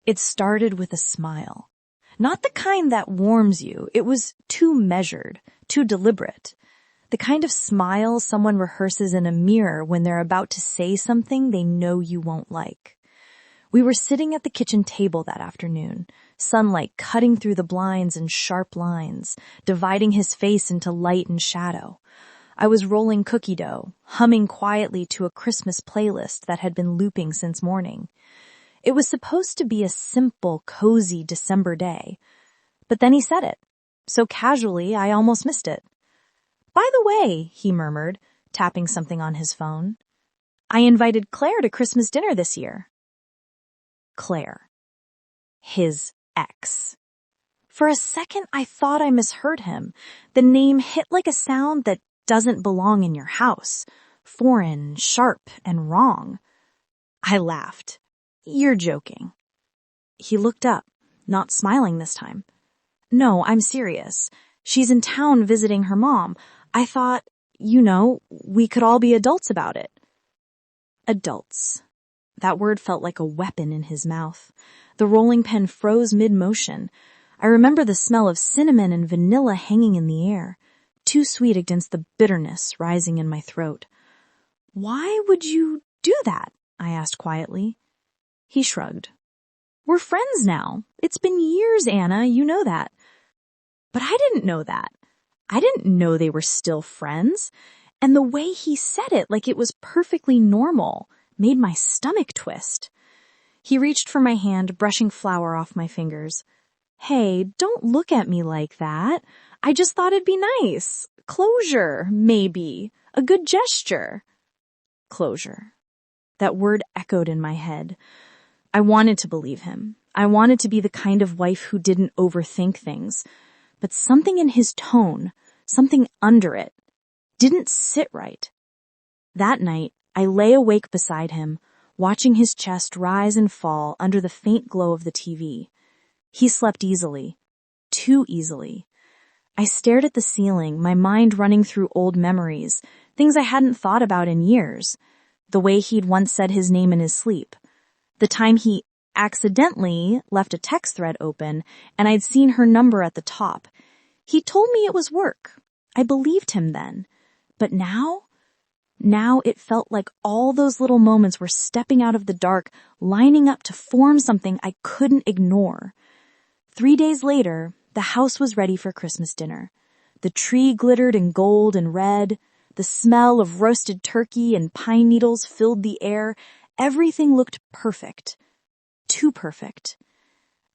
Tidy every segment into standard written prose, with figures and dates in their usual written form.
It started with a smile. Not the kind that warms you. It was too measured, too deliberate. The kind of smile someone rehearses in a mirror when they're about to say something they know you won't like. We were sitting at the kitchen table that afternoon, sunlight cutting through the blinds in sharp lines, dividing his face into light and shadow. I was rolling cookie dough, humming quietly to a Christmas playlist that had been looping since morning. It was supposed to be a simple, cozy December day. But then he said it, so casually I almost missed it. "By the way," he murmured, tapping something on his phone, "I invited Claire to Christmas dinner this year." Claire. His ex. For a second, I thought I misheard him. The name hit like a sound that doesn't belong in your house. Foreign, sharp, and wrong. I laughed. "You're joking." He looked up, not smiling this time. "No, I'm serious. She's in town visiting her mom. I thought, we could all be adults about it." Adults. That word felt like a weapon in his mouth. The rolling pen froze mid-motion. I remember the smell of cinnamon and vanilla hanging in the air, too sweet against the bitterness rising in my throat. "Why would you do that?" I asked quietly. He shrugged. "We're friends now. It's been years, Anna, you know that." But I didn't know that. I didn't know they were still friends. And the way he said it, like it was perfectly normal, made my stomach twist. He reached for my hand, brushing flour off my fingers. "Hey, don't look at me like that. I just thought it'd be nice. Closure, maybe. A good gesture." Closure. That word echoed in my head. I wanted to believe him. I wanted to be the kind of wife who didn't overthink things. But something in his tone, something under it, didn't sit right. That night, I lay awake beside him, watching his chest rise and fall under the faint glow of the TV. He slept easily. Too easily. I stared at the ceiling, my mind running through old memories, things I hadn't thought about in years. The way he'd once said his name in his sleep. The time he accidentally left a text thread open and I'd seen her number at the top. He told me it was work. I believed him then. But now it felt like all those little moments were stepping out of the dark, lining up to form something I couldn't ignore. 3 days later, the house was ready for Christmas dinner. The tree glittered in gold and red. The smell of roasted turkey and pine needles filled the air. Everything looked perfect. Too perfect.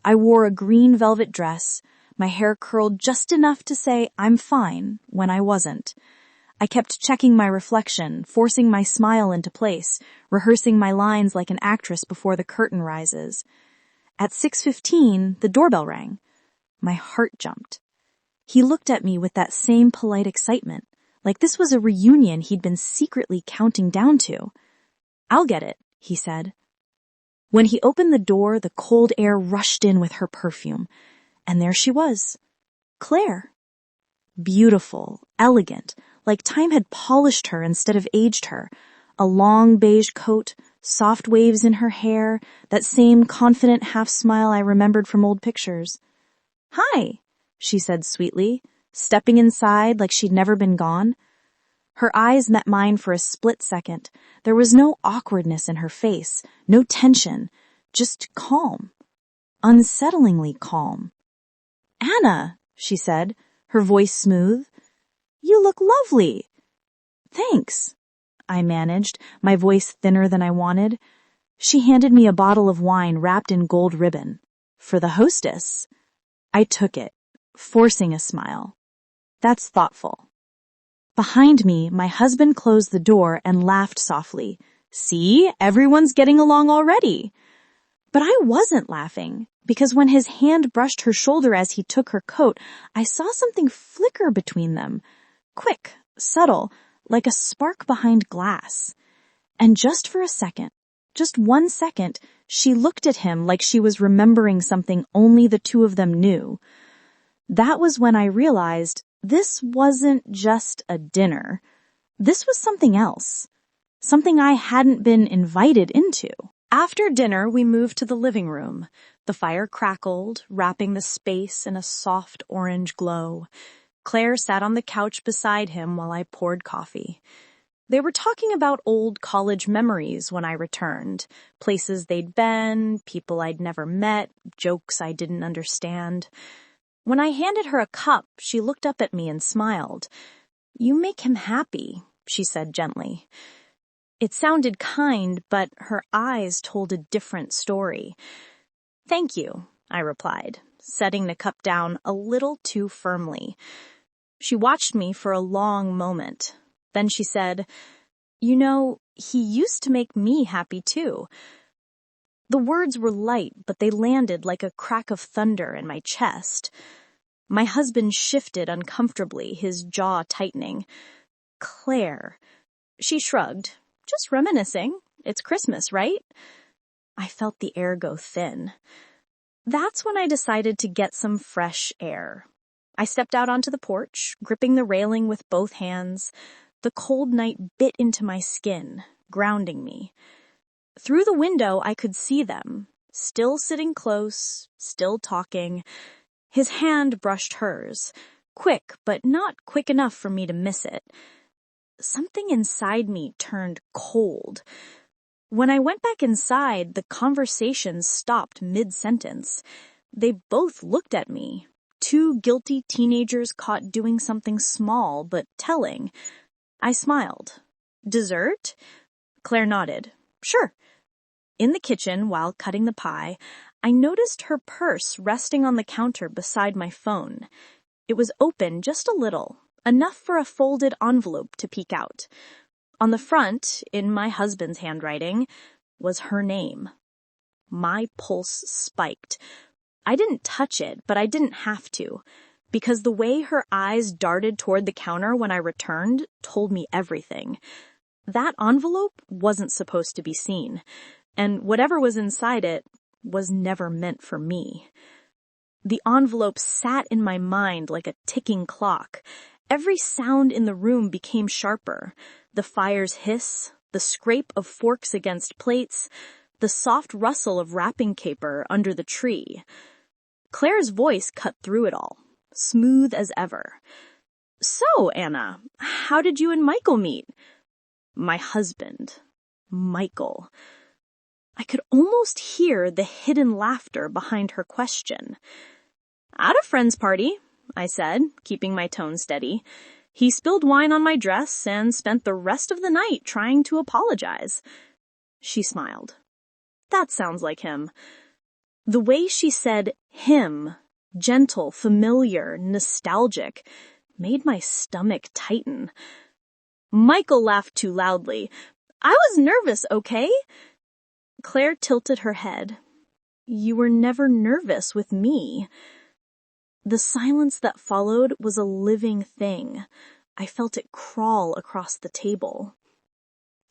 I wore a green velvet dress, my hair curled just enough to say I'm fine when I wasn't. I kept checking my reflection, forcing my smile into place, rehearsing my lines like an actress before the curtain rises. At 6:15, the doorbell rang. My heart jumped. He looked at me with that same polite excitement, like this was a reunion he'd been secretly counting down to. "I'll get it," he said. When he opened the door, the cold air rushed in with her perfume. And there she was. Claire. Beautiful, elegant, like time had polished her instead of aged her. A long beige coat, soft waves in her hair, that same confident half-smile I remembered from old pictures. "Hi," she said sweetly, stepping inside like she'd never been gone. Her eyes met mine for a split second. There was no awkwardness in her face, no tension, just calm. Unsettlingly calm. "Anna," she said, her voice smooth. "You look lovely." "Thanks," I managed, my voice thinner than I wanted. She handed me a bottle of wine wrapped in gold ribbon. For the hostess. I took it, forcing a smile. That's thoughtful. Behind me, my husband closed the door and laughed softly. "See, everyone's getting along already." But I wasn't laughing, because when his hand brushed her shoulder as he took her coat, I saw something flicker between them. Quick, subtle, like a spark behind glass. And just for a second, just 1 second, she looked at him like she was remembering something only the two of them knew. That was when I realized this wasn't just a dinner. This was something else. Something I hadn't been invited into. After dinner, we moved to the living room. The fire crackled, wrapping the space in a soft orange glow. Claire sat on the couch beside him while I poured coffee. They were talking about old college memories when I returned. Places they'd been, people I'd never met, jokes I didn't understand. When I handed her a cup, she looked up at me and smiled. "You make him happy," she said gently. It sounded kind, but her eyes told a different story. "Thank you," I replied, setting the cup down a little too firmly. She watched me for a long moment. Then she said, "You know, he used to make me happy too." The words were light, but they landed like a crack of thunder in my chest. My husband shifted uncomfortably, his jaw tightening. "Claire." She shrugged. "Just reminiscing. It's Christmas, right?" I felt the air go thin. That's when I decided to get some fresh air. I stepped out onto the porch, gripping the railing with both hands. The cold night bit into my skin, grounding me. Through the window, I could see them, still sitting close, still talking. His hand brushed hers, quick, but not quick enough for me to miss it. Something inside me turned cold. When I went back inside, the conversation stopped mid-sentence. They both looked at me. Two guilty teenagers caught doing something small but telling. I smiled. "Dessert?" Claire nodded. "Sure." In the kitchen, while cutting the pie, I noticed her purse resting on the counter beside my phone. It was open just a little, enough for a folded envelope to peek out. On the front, in my husband's handwriting, was her name. My pulse spiked. I didn't touch it, but I didn't have to, because the way her eyes darted toward the counter when I returned told me everything. That envelope wasn't supposed to be seen, and whatever was inside it was never meant for me. The envelope sat in my mind like a ticking clock. Every sound in the room became sharper. The fire's hiss, the scrape of forks against plates, the soft rustle of wrapping paper under the tree. Claire's voice cut through it all, smooth as ever. "So, Anna, how did you and Michael meet?" My husband. Michael. I could almost hear the hidden laughter behind her question. "At a friend's party," I said, keeping my tone steady. "He spilled wine on my dress and spent the rest of the night trying to apologize." She smiled. "That sounds like him." The way she said him, gentle, familiar, nostalgic, made my stomach tighten. Michael laughed too loudly. "I was nervous, okay?" Claire tilted her head. "You were never nervous with me." The silence that followed was a living thing. I felt it crawl across the table.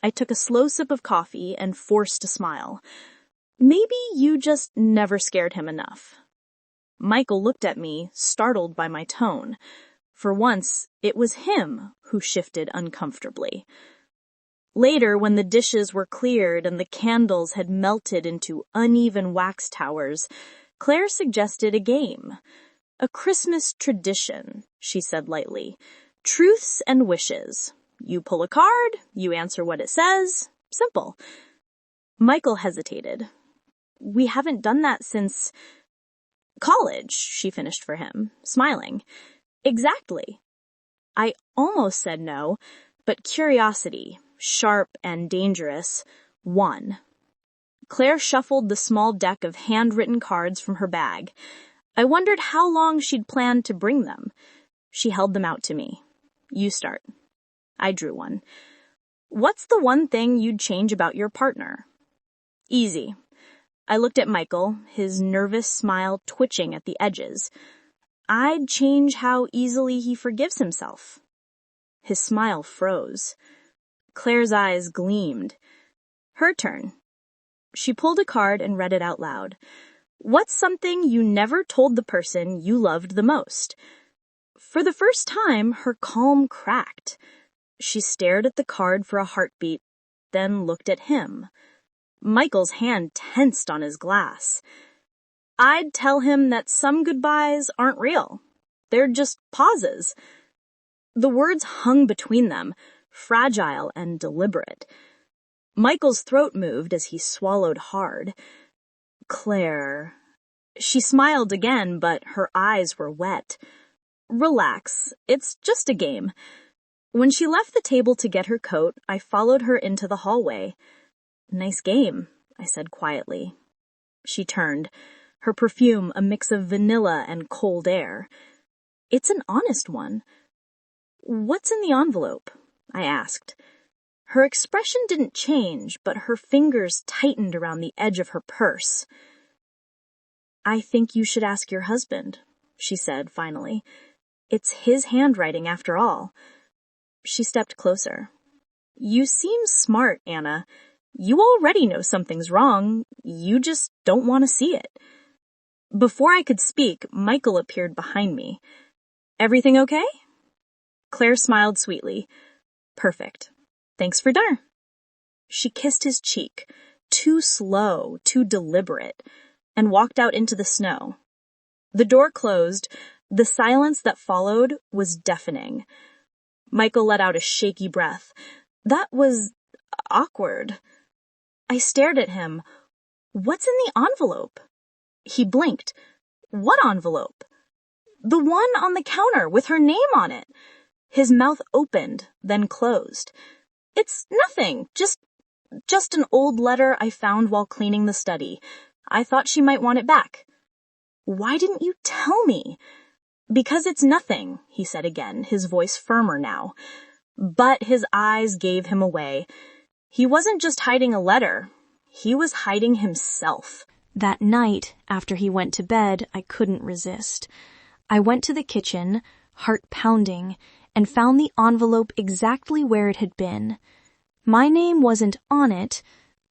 I took a slow sip of coffee and forced a smile. "Maybe you just never scared him enough." Michael looked at me, startled by my tone. For once, it was him who shifted uncomfortably. Later, when the dishes were cleared and the candles had melted into uneven wax towers, Claire suggested a game. "A Christmas tradition," she said lightly. "Truths and wishes. You pull a card, you answer what it says. Simple." Michael hesitated. "We haven't done that since college," she finished for him, smiling. "Exactly." I almost said no, but curiosity, sharp and dangerous, won. Claire shuffled the small deck of handwritten cards from her bag. I wondered how long she'd planned to bring them. She held them out to me. "You start." I drew one. "What's the one thing you'd change about your partner?" "Easy." I looked at Michael, his nervous smile twitching at the edges. "I'd change how easily he forgives himself." His smile froze. Claire's eyes gleamed. Her turn. She pulled a card and read it out loud. "What's something you never told the person you loved the most?" For the first time, her calm cracked. She stared at the card for a heartbeat, then looked at him. Michael's hand tensed on his glass. I'd tell him that some goodbyes aren't real. They're just pauses. The words hung between them, fragile and deliberate. Michael's throat moved as he swallowed hard. Claire. She smiled again, but her eyes were wet. Relax, it's just a game. When she left the table to get her coat, I followed her into the hallway. Nice game, I said quietly. She turned, her perfume a mix of vanilla and cold air. It's an honest one. What's in the envelope? I asked. Her expression didn't change, but her fingers tightened around the edge of her purse. I think you should ask your husband, she said finally. It's his handwriting after all. She stepped closer. You seem smart, Anna. You already know something's wrong. You just don't want to see it. Before I could speak, Michael appeared behind me. Everything okay? Claire smiled sweetly. Perfect. Thanks for dinner. She kissed his cheek, too slow, too deliberate, and walked out into the snow. The door closed. The silence that followed was deafening. Michael let out a shaky breath. That was awkward. I stared at him. What's in the envelope? He blinked. What envelope? The one on the counter with her name on it. His mouth opened, then closed. It's nothing, just an old letter I found while cleaning the study. I thought she might want it back. Why didn't you tell me? Because it's nothing, he said again, his voice firmer now. But his eyes gave him away. He wasn't just hiding a letter. He was hiding himself. That night, after he went to bed, I couldn't resist. I went to the kitchen, heart pounding, and found the envelope exactly where it had been. My name wasn't on it,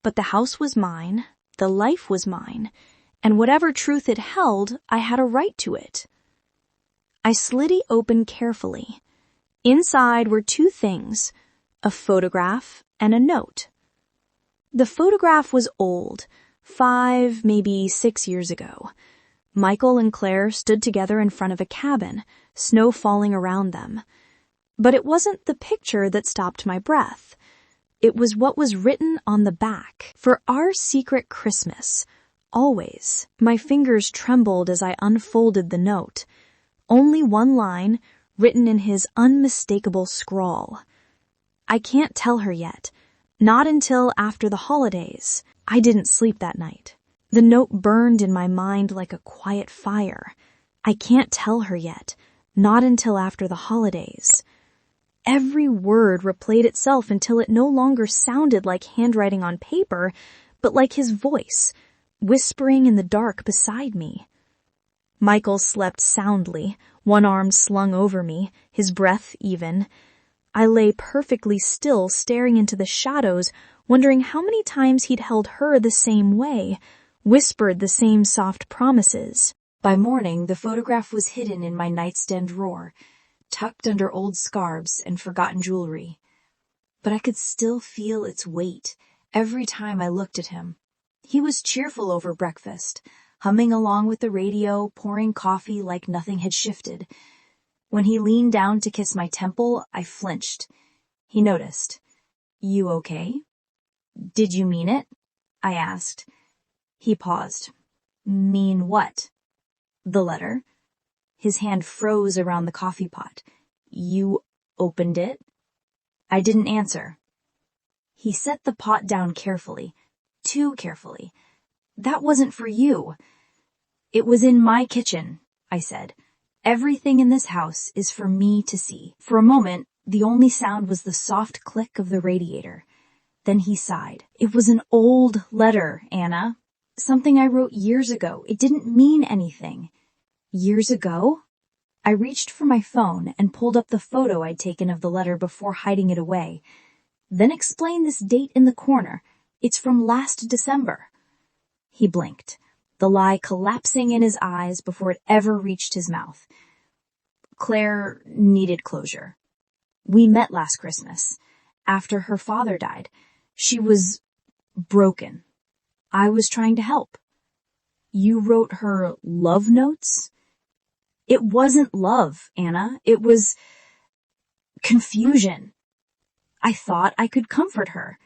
but the house was mine, the life was mine, and whatever truth it held, I had a right to it. I slid it open carefully. Inside were two things, a photograph and a note. The photograph was old, 5, maybe 6 years ago. Michael and Claire stood together in front of a cabin, snow falling around them. But it wasn't the picture that stopped my breath. It was what was written on the back. For our secret Christmas. Always. My fingers trembled as I unfolded the note. Only one line, written in his unmistakable scrawl. I can't tell her yet. Not until after the holidays. I didn't sleep that night. The note burned in my mind like a quiet fire. I can't tell her yet. Not until after the holidays. Every word replayed itself until it no longer sounded like handwriting on paper, but like his voice, whispering in the dark beside me. Michael slept soundly, one arm slung over me, his breath even. I lay perfectly still, staring into the shadows, wondering how many times he'd held her the same way, whispered the same soft promises. By morning, the photograph was hidden in my nightstand drawer, tucked under old scarves and forgotten jewelry. But I could still feel its weight every time I looked at him. He was cheerful over breakfast, humming along with the radio, pouring coffee like nothing had shifted. When he leaned down to kiss my temple, I flinched. He noticed. You okay? Did you mean it? I asked. He paused. Mean what? The letter. His hand froze around the coffee pot. You opened it? I didn't answer. He set the pot down carefully. Too carefully. That wasn't for you. It was in my kitchen, I said. Everything in this house is for me to see. For a moment, the only sound was the soft click of the radiator. Then he sighed. It was an old letter, Anna. Something I wrote years ago. It didn't mean anything. Years ago? I reached for my phone and pulled up the photo I'd taken of the letter before hiding it away. Then explained this date in the corner. It's from last December. He blinked, the lie collapsing in his eyes before it ever reached his mouth. Claire needed closure. We met last Christmas, after her father died. She was broken. I was trying to help. You wrote her love notes? It wasn't love, Anna. It was confusion. I thought I could comfort her.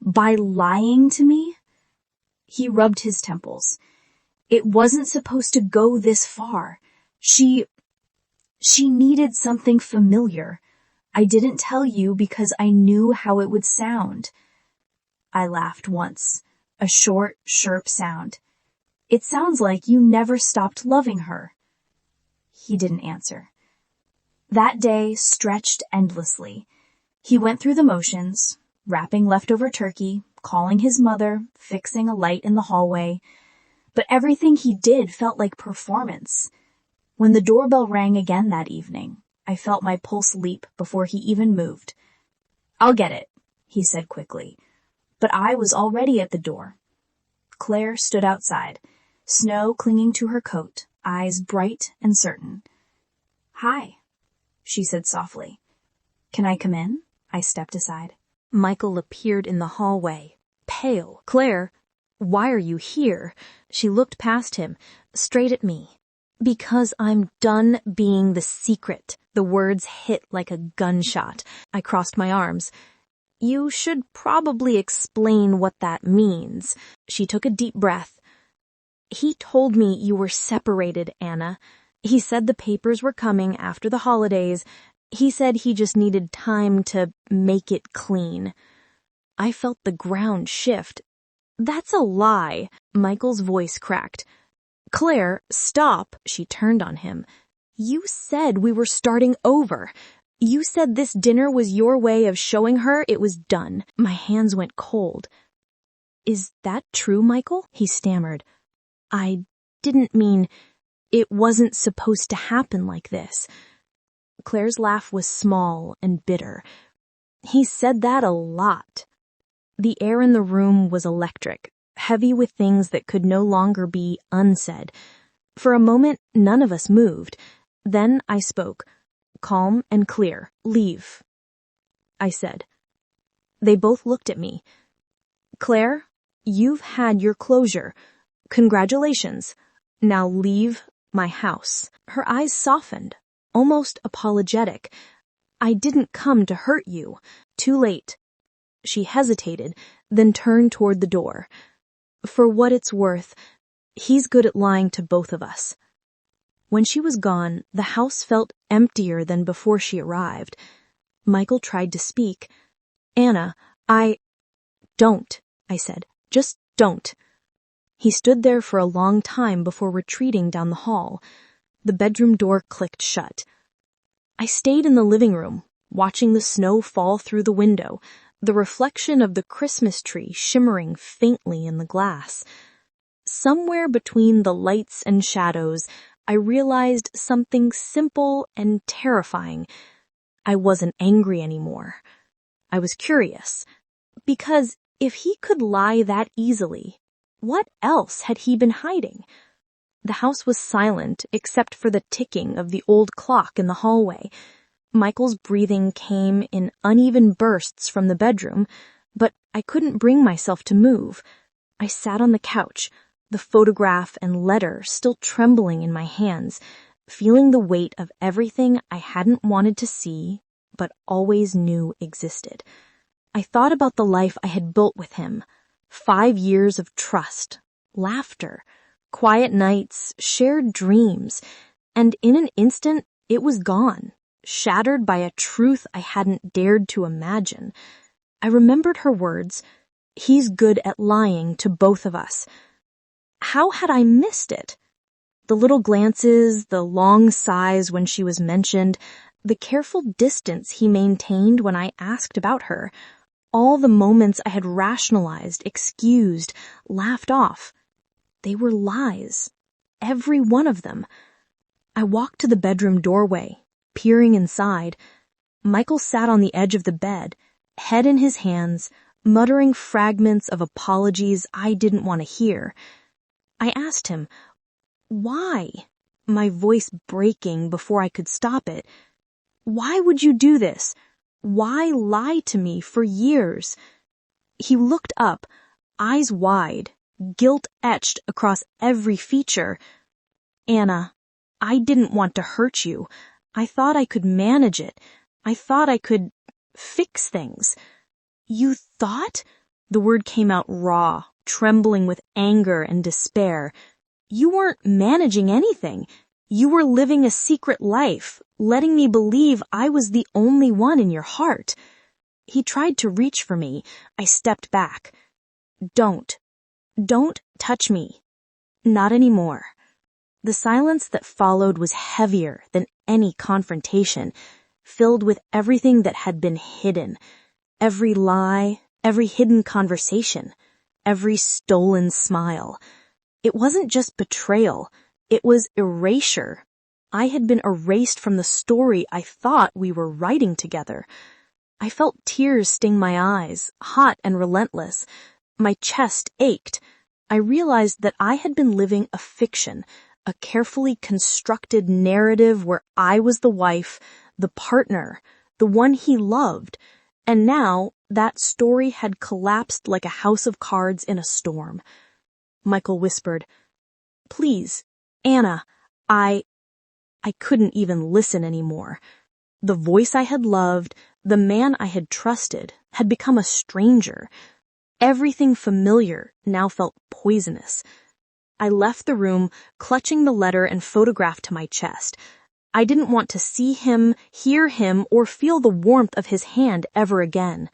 By lying to me? He rubbed his temples. It wasn't supposed to go this far. She needed something familiar. I didn't tell you because I knew how it would sound. I laughed once, a short, sharp sound. It sounds like you never stopped loving her. He didn't answer. That day stretched endlessly. He went through the motions, wrapping leftover turkey, calling his mother, fixing a light in the hallway. But everything he did felt like performance. When the doorbell rang again that evening, I felt my pulse leap before he even moved. I'll get it, he said quickly. But I was already at the door. Claire stood outside, snow clinging to her coat, eyes bright and certain. Hi, she said softly. Can I come in? I stepped aside. Michael appeared in the hallway, pale. Claire, why are you here? She looked past him, straight at me. Because I'm done being the secret. The words hit like a gunshot. I crossed my arms. You should probably explain what that means. She took a deep breath. He told me you were separated, Anna. He said the papers were coming after the holidays. He said he just needed time to make it clean. I felt the ground shift. That's a lie. Michael's voice cracked. Claire, stop. She turned on him. You said we were starting over. You said this dinner was your way of showing her it was done. My hands went cold. Is that true, Michael? He stammered. I didn't mean it wasn't supposed to happen like this. Claire's laugh was small and bitter. He said that a lot. The air in the room was electric, heavy with things that could no longer be unsaid. For a moment, none of us moved. Then I spoke, calm and clear. Leave, I said. They both looked at me. Claire, you've had your closure. Congratulations. Now leave my house. Her eyes softened, almost apologetic. I didn't come to hurt you. Too late. She hesitated, then turned toward the door. For what it's worth, he's good at lying to both of us. When she was gone, the house felt emptier than before she arrived. Michael tried to speak. Anna, Don't, I said. Just don't. He stood there for a long time before retreating down the hall. The bedroom door clicked shut. I stayed in the living room, watching the snow fall through the window, the reflection of the Christmas tree shimmering faintly in the glass. Somewhere between the lights and shadows, I realized something simple and terrifying. I wasn't angry anymore. I was curious, because if he could lie that easily, what else had he been hiding? The house was silent except for the ticking of the old clock in the hallway. Michael's breathing came in uneven bursts from the bedroom, but I couldn't bring myself to move. I sat on the couch, the photograph and letter still trembling in my hands, feeling the weight of everything I hadn't wanted to see, but always knew existed. I thought about the life I had built with him. 5 years of trust, laughter, quiet nights, shared dreams, and in an instant it was gone, shattered by a truth I hadn't dared to imagine. I remembered her words, "He's good at lying to both of us." How had I missed it? The little glances, the long sighs when she was mentioned, the careful distance he maintained when I asked about her, all the moments I had rationalized, excused, laughed off. They were lies. Every one of them. I walked to the bedroom doorway, peering inside. Michael sat on the edge of the bed, head in his hands, muttering fragments of apologies I didn't want to hear. I asked him, "Why?" My voice breaking before I could stop it. "Why would you do this? Why lie to me for years?" He looked up, eyes wide, guilt etched across every feature. Anna, I didn't want to hurt you. I thought I could manage it. I thought I could fix things. You thought? The word came out raw, trembling with anger and despair. You weren't managing anything. You were living a secret life, letting me believe I was the only one in your heart. He tried to reach for me. I stepped back. Don't touch me. Not anymore. The silence that followed was heavier than any confrontation, filled with everything that had been hidden. Every lie, every hidden conversation, every stolen smile. It wasn't just betrayal. It was erasure. I had been erased from the story I thought we were writing together. I felt tears sting my eyes, hot and relentless. My chest ached. I realized that I had been living a fiction, a carefully constructed narrative where I was the wife, the partner, the one he loved, and now that story had collapsed like a house of cards in a storm. Michael whispered, "Please, Anna, I couldn't even listen anymore. The voice I had loved, the man I had trusted, had become a stranger. Everything familiar now felt poisonous. I left the room, clutching the letter and photograph to my chest. I didn't want to see him, hear him, or feel the warmth of his hand ever again.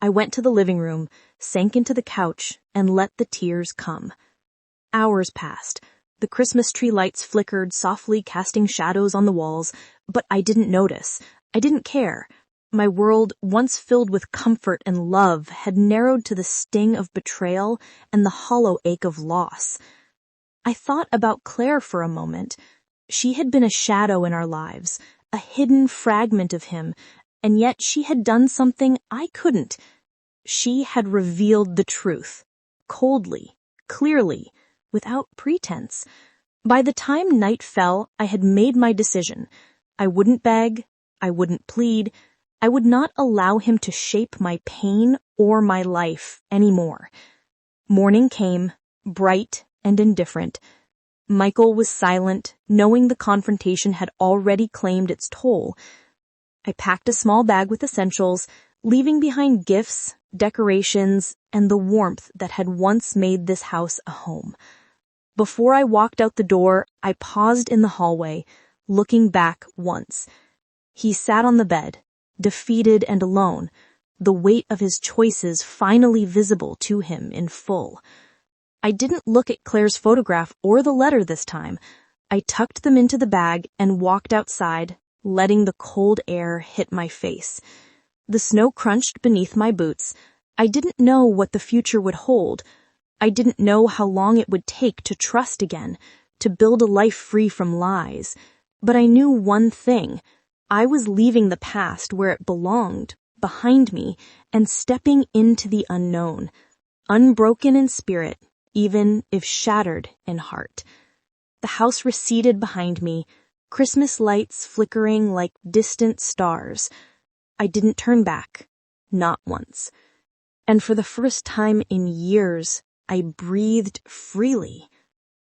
I went to the living room, sank into the couch, and let the tears come. Hours passed. The Christmas tree lights flickered, softly casting shadows on the walls, but I didn't notice. I didn't care. My world, once filled with comfort and love, had narrowed to the sting of betrayal and the hollow ache of loss. I thought about Claire for a moment. She had been a shadow in our lives, a hidden fragment of him, and yet she had done something I couldn't. She had revealed the truth, coldly, clearly, without pretense. By the time night fell, I had made my decision. I wouldn't beg, I wouldn't plead, I would not allow him to shape my pain or my life anymore. Morning came, bright and indifferent. Michael was silent, knowing the confrontation had already claimed its toll. I packed a small bag with essentials, leaving behind gifts, decorations, and the warmth that had once made this house a home. Before I walked out the door, I paused in the hallway, looking back once. He sat on the bed, defeated and alone, the weight of his choices finally visible to him in full. I didn't look at Claire's photograph or the letter this time. I tucked them into the bag and walked outside, letting the cold air hit my face. The snow crunched beneath my boots. I didn't know what the future would hold. I didn't know how long it would take to trust again, to build a life free from lies. But I knew one thing. I was leaving the past where it belonged, behind me, and stepping into the unknown, unbroken in spirit, even if shattered in heart. The house receded behind me, Christmas lights flickering like distant stars. I didn't turn back, not once. And for the first time in years, I breathed freely.